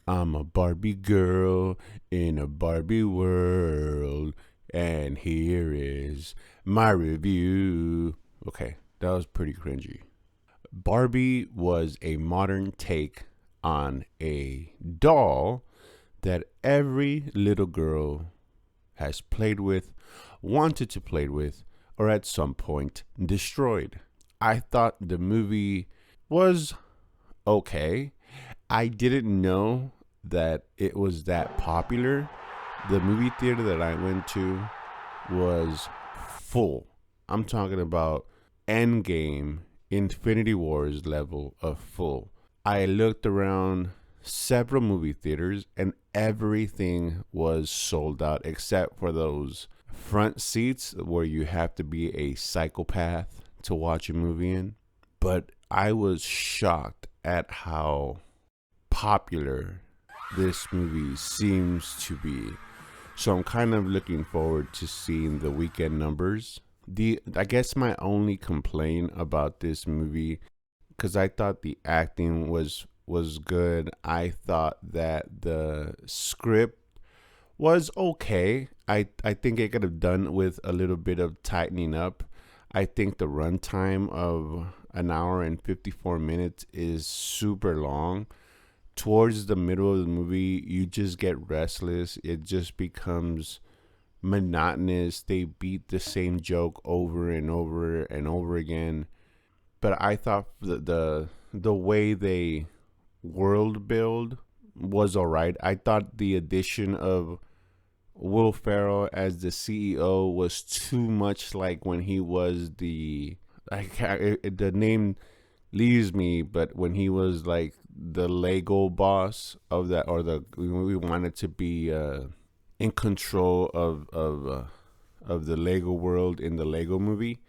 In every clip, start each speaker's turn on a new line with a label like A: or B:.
A: I'm a Barbie girl in a Barbie world, and here is my review. Okay, that was pretty cringy. Barbie was a modern take on a doll that every little girl has played with, wanted to play with, or at some point destroyed. I thought the movie was okay. I didn't know that it was that popular. The movie theater that I went to was full. I'm talking about Endgame, Infinity Wars level of full. I looked around several movie theaters and everything was sold out except for those front seats where you have to be a psychopath to watch a movie in. But I was shocked at how popular this movie seems to be. So I'm kind of looking forward to seeing the weekend numbers. I guess my only complaint about this movie, because I thought the acting was good. I thought that the script was okay. I think it could have done with a little bit of tightening up. I think the runtime of an hour and 54 minutes is super long. Towards the middle of the movie, you just get restless. It just becomes monotonous. They beat the same joke over and over and over again. But I thought the way they world build was alright. I thought the addition of Will Ferrell as the CEO was too much like when he was the name leaves me, but when he was like the Lego boss of that, or we wanted to be in control of the Lego world in the Lego movie,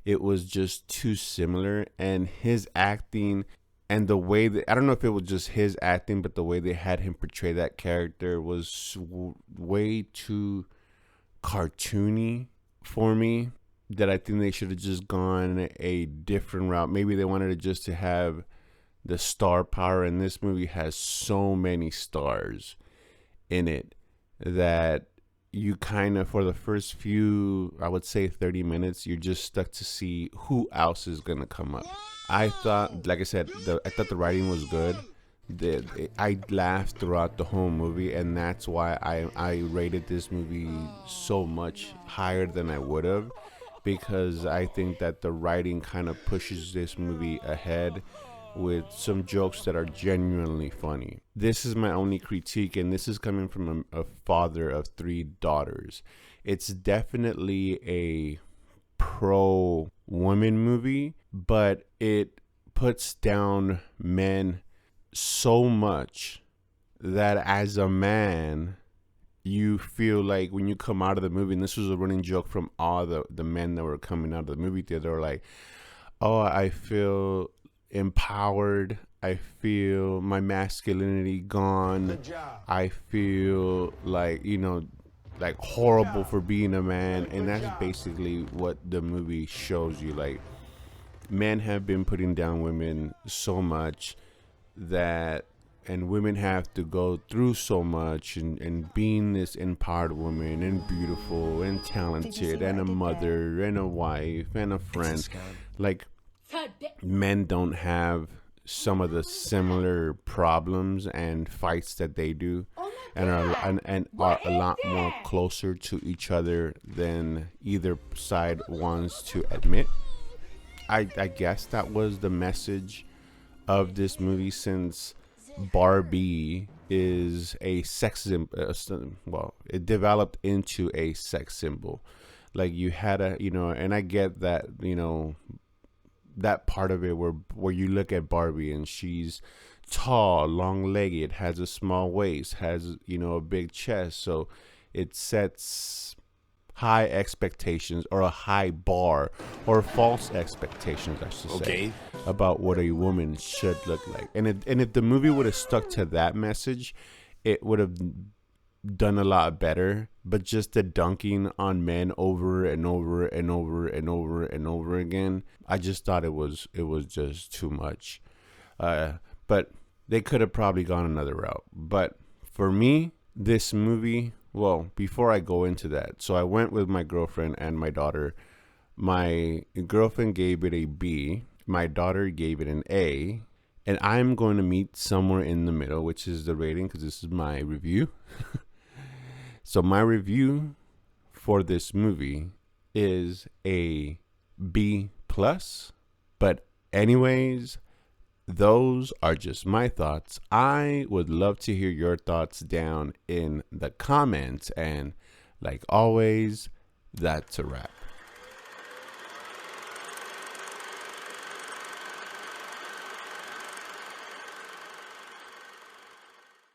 A: it was just too similar. And his acting and the way that, I don't know if it was just his acting, but the way they had him portray that character was way too cartoony for me, that I think they should have just gone a different route. Maybe they wanted just to have the star power, and this movie has so many stars in it that you kind of, for the first few, I would say 30 minutes, you're just stuck to see who else is going to come up. I thought, like I said, I thought the writing was good. I laughed throughout the whole movie, and that's why I rated this movie so much higher than I would have, because I think that the writing kind of pushes this movie ahead with some jokes that are genuinely funny. This is my only critique, and this is coming from a father of three daughters. It's definitely a pro woman movie, but it puts down men so much that as a man, you feel like when you come out of the movie, and this was a running joke from all the men that were coming out of the movie theater, they were like, oh, I feel empowered. I feel my masculinity gone. I feel like, like horrible for being a man. And that's basically what the movie shows you. Like, men have been putting down women so much that, and women have to go through so much, and being this empowered woman and beautiful and talented and a mother and a wife and a friend, like, men don't have some of the similar problems and fights that they do, and are a lot more closer to each other than either side wants to admit. I guess that was the message of this movie, since Barbie is a sex symbol. Well, it developed into a sex symbol. Like, you had and I get that, that part of it where you look at Barbie and she's tall, long-legged, has a small waist, has a big chest, so it sets high expectations, or a high bar, or false expectations, I should say, okay, about what a woman should look like. And if the movie would have stuck to that message, it would have done a lot better. But just the dunking on men over and over and over and over and over again, I just thought it was just too much. But they could have probably gone another route. But for me, this movie, well, before I go into that, so I went with my girlfriend and my daughter. My girlfriend gave it a B. My daughter gave it an A. And I'm going to meet somewhere in the middle, which is the rating, because this is my review. So my review for this movie is a B plus. But anyways, those are just my thoughts. I would love to hear your thoughts down in the comments. And like always, that's a wrap.